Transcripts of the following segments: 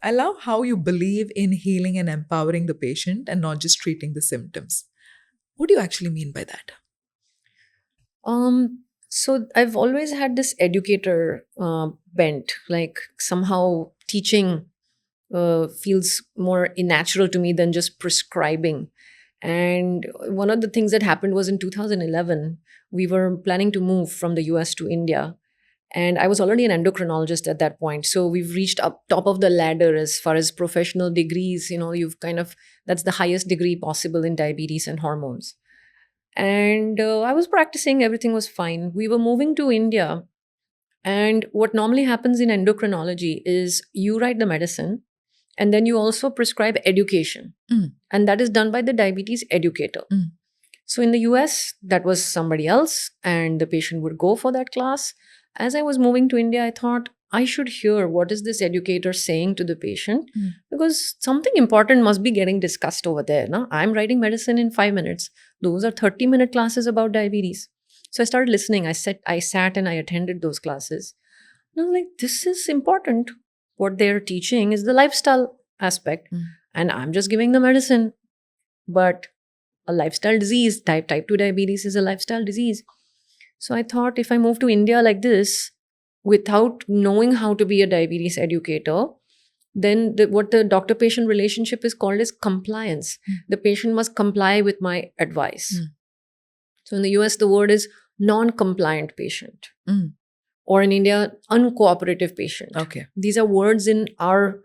I love how you believe in healing and empowering the patient and not just treating the symptoms. What do you actually mean by that? So I've always had this educator bent, like somehow teaching feels more natural to me than just prescribing. And one of the things that happened was in 2011, we were planning to move from the US to India. And I was already an endocrinologist at that point. So we've reached up top of the ladder as far as professional degrees. You've kind of, that's the highest degree possible in diabetes and hormones. And I was practicing, everything was fine. We were moving to India. And what normally happens in endocrinology is you write the medicine and then you also prescribe education. Mm. And that is done by the diabetes educator. Mm. So in the US, that was somebody else, and the patient would go for that class. As I was moving to India, I thought I should hear what is this educator saying to the patient, Mm. because something important must be getting discussed over there. No? I'm writing medicine in 5 minutes. Those are 30-minute classes about diabetes. So I started listening. I sat and I attended those classes. And I was like, this is important. What they're teaching is the lifestyle aspect. Mm. And I'm just giving the medicine. But a lifestyle disease, type 2 diabetes is a lifestyle disease. So I thought if I move to India like this, without knowing how to be a diabetes educator, then what the doctor patient relationship is called is compliance. Mm. The patient must comply with my advice. Mm. So in the US, the word is non compliant patient, Mm. or in India, uncooperative patient. Okay. These are words in our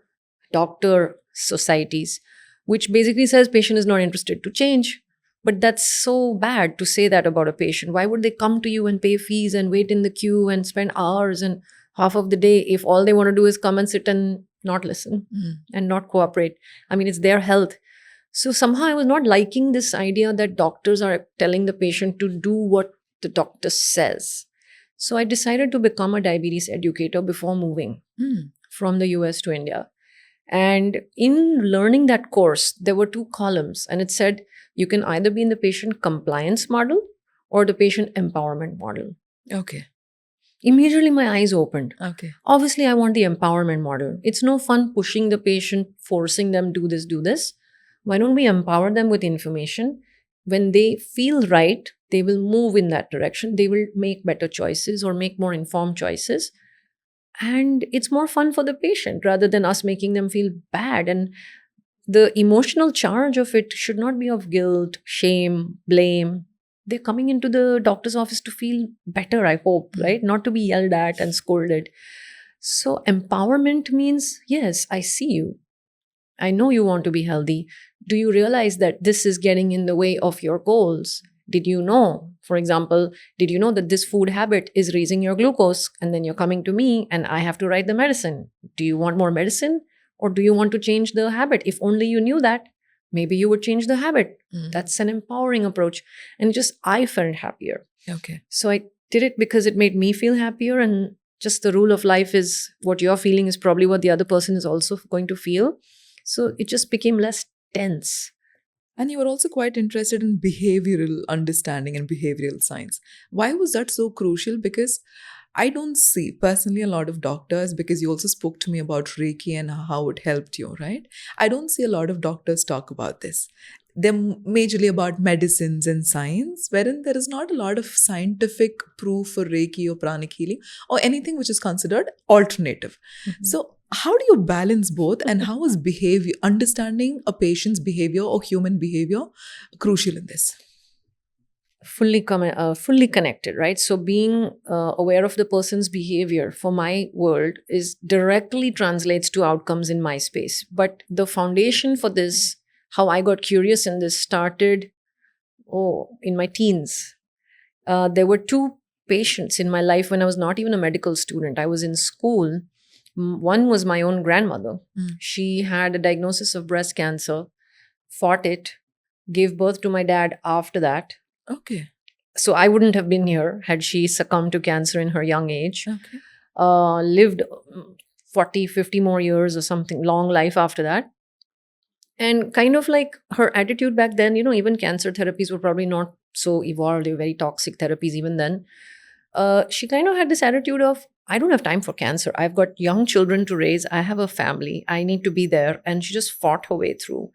doctor societies, which basically says patient is not interested to change. But that's so bad to say that about a patient. Why would they come to you and pay fees and wait in the queue and spend hours and half of the day if all they want to do is come and sit and not listen Mm. and not cooperate? I mean, it's their health. So somehow I was not liking this idea that doctors are telling the patient to do what the doctor says. So I decided to become a diabetes educator before moving Mm. from the US to India. And in learning that course, there were two columns, and it said you can either be in the patient compliance model or the patient empowerment model. Okay. Immediately, my eyes opened. Okay. Obviously, I want the empowerment model. It's no fun pushing the patient, forcing them do this, do this. Why don't we empower them with information? When they feel right, they will move in that direction. They will make better choices or make more informed choices. And it's more fun for the patient rather than us making them feel bad. And the emotional charge of it should not be of guilt, shame, blame. They're coming into the doctor's office to feel better, I hope, Mm. right? Not to be yelled at and scolded. So, empowerment means yes, I see you. I know you want to be healthy. Do you realize that this is getting in the way of your goals? Did you know, for example, did you know that this food habit is raising your glucose? And then you're coming to me and I have to write the medicine. Do you want more medicine or do you want to change the habit? If only you knew that, maybe you would change the habit. Mm. That's an empowering approach. And just I felt happier. Okay. So I did it because it made me feel happier. And just the rule of life is what you're feeling is probably what the other person is also going to feel. So it just became less tense. And you were also quite interested in behavioral understanding and behavioral science. Why was that so crucial? Because I don't see personally a lot of doctors, because you also spoke to me about Reiki and how it helped you, right? I don't see a lot of doctors talk about this. They're majorly about medicines and science, wherein there is not a lot of scientific proof for Reiki or pranic healing or anything which is considered alternative. Mhm. So, how do you balance both, and how is behavior, understanding a patient's behavior or human behavior, crucial in this? Fully connected, right? So being aware of the person's behavior for my world is directly translates to outcomes in my space. But the foundation for this, how I got curious in this, started in my teens. There were two patients in my life when I was not even a medical student. I was in school. One was my own grandmother. Mm. She had a diagnosis of breast cancer, fought it, gave birth to my dad after that. Okay. So I wouldn't have been here had she succumbed to cancer in her young age. Okay. Lived 40, 50 more years or something, long life after that. And kind of like her attitude back then, even cancer therapies were probably not so evolved. They were very toxic therapies even then. She kind of had this attitude of, I don't have time for cancer. I've got young children to raise. I have a family. I need to be there. And she just fought her way through.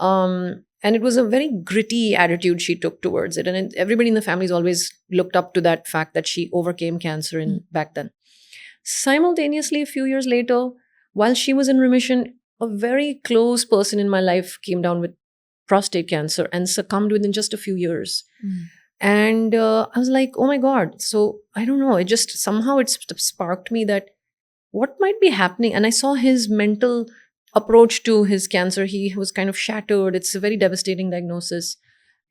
And it was a very gritty attitude she took towards it. And everybody in the family's always looked up to that fact that she overcame cancer back then. Simultaneously, a few years later, while she was in remission, a very close person in my life came down with prostate cancer and succumbed within just a few years. And I was like, oh my God. So I don't know. It just somehow it sparked me that what might be happening. And I saw his mental approach to his cancer. He was kind of shattered. It's a very devastating diagnosis.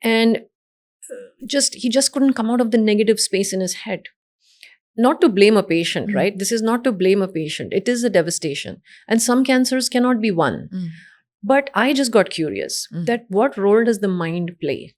And he just couldn't come out of the negative space in his head. Not to blame a patient, right? This is not to blame a patient. It is a devastation. And some cancers cannot be won. But I just got curious that what role does the mind play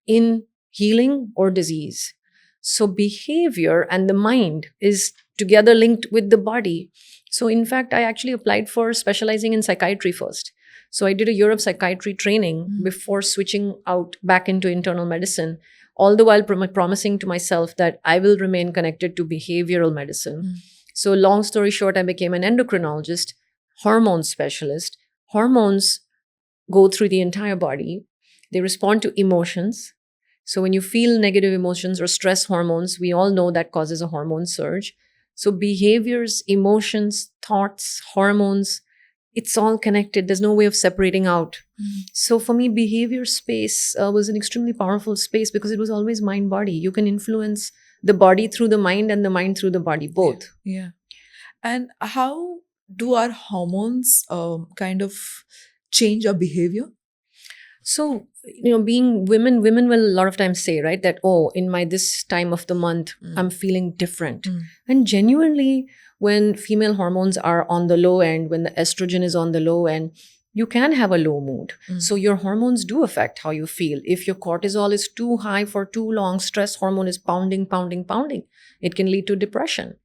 in healing or disease? So behavior and the mind is together linked with the body. So in fact, I actually applied for specializing in psychiatry first. So I did a year of psychiatry training before switching out back into internal medicine, all the while promising to myself that I will remain connected to behavioral medicine. So long story short, I became an endocrinologist, hormone specialist. Hormones go through the entire body. They respond to emotions. So when you feel negative emotions or stress hormones, we all know that causes a hormone surge. So behaviors, emotions, thoughts, hormones, it's all connected. There's no way of separating out. So for me, behavior space was an extremely powerful space because it was always mind-body. You can influence the body through the mind and the mind through the body, both. Yeah. And how do our hormones kind of change our behavior? So, being women will a lot of times say, right, that, oh, in my this time of the month, I'm feeling different. And genuinely, when female hormones are on the low end, when the estrogen is on the low end, you can have a low mood. So your hormones do affect how you feel. If your cortisol is too high for too long, stress hormone is pounding. It can lead to depression.